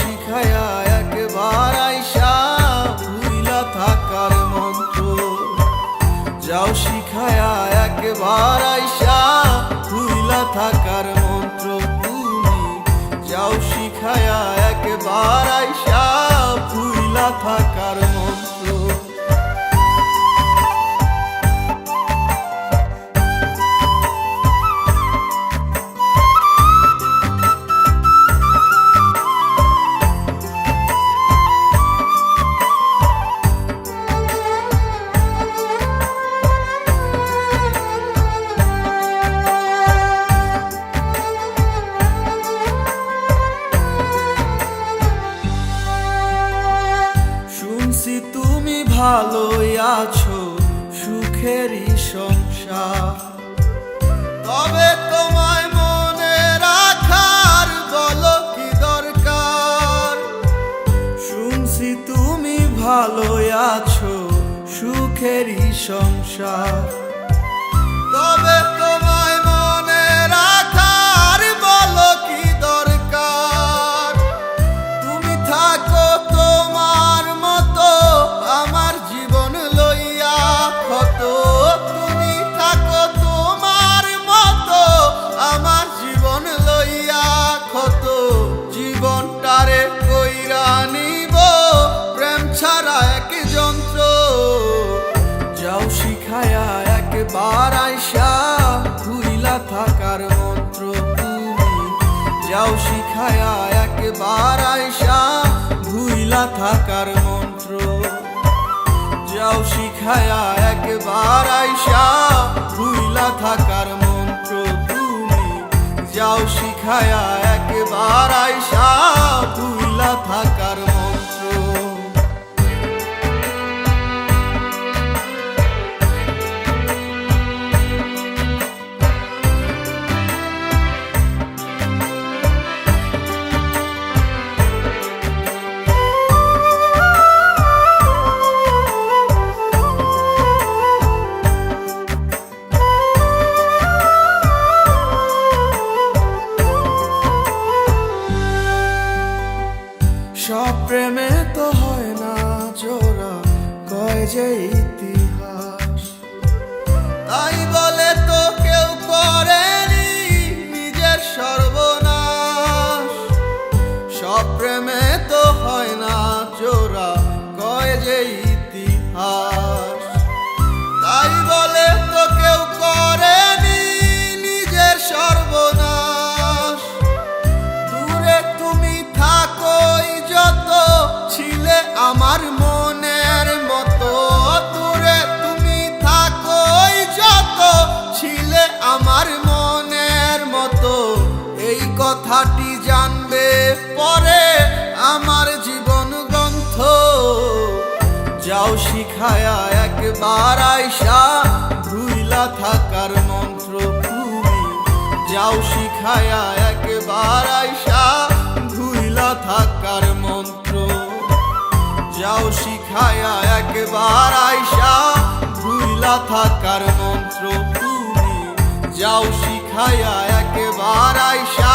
শিখায়া একবার আইসা ভুইলা থাকার মন্ত্র, যাও শিখায়া একবার আইসা ভুইলা থাকার মন্ত্র। তুমি যাও শিখায়া একবার আইসা ভুইলা থাকার মন্ত্র। তুমি ভালোই আছো, সুখেরই সংসার, তবে তোমায় মনে রাখার বলো কি দরকার। শুনছি তুমি ভালোই আছো, সুখেরই সংসার, তবে তোমায় মনে রাখার বলো কি দরকার। তুমি থাকো তোমার মতো আমার জীবন লইয়া ক্ষত, তুমি থাকো তোমার মতো আমার জীবন লইয়া ক্ষত। জীবনটারে কইরা নিব প্রেম ছাড়া এক যন্ত্র, যাও শিখায়া একবার আইসা ভুইলা থাকার মন্ত্র। তুমি যাও শিখায়া একবার আইসা ভুইলা থাকার মন্ত্র, যাও শিখায়া একবার আইসা ভুইলা থাকার মন্ত্র। তুমি যাও শিখায়া একবার আইসা ভুইলা থাকার মন্ত্র। সব প্রেমে তো হয় না জোড়া, কয় যে ইতিহাস, তাই বলে তো কেউ করেনি নিজের সর্বনাশ। সব প্রেমে তো হয় না জোড়া, কয় যে ইতিহাস, তাই বলে তো কেউ করেনি নিজের সর্বনাশ। দূরে তুমি থাকোই যত ছিলে আমার মনের মতো, দূরে তুমি থাকোই যত ছিলে আমার মনের মতো। এই কথাটি জানবে পরে আমার জীবন গ্রন্থ, যাও শিখায়া একবার আইসা ভুইলা থাকার মন্ত্র। তুমি যাও শিখায়া একবার আইসা ভুইলা থাকার মন্ত্র, যাও শিখায়া একবার আইসা ভুইলা থাকার মন্ত্র। তুমি যাও শিখায়া একবার আইসা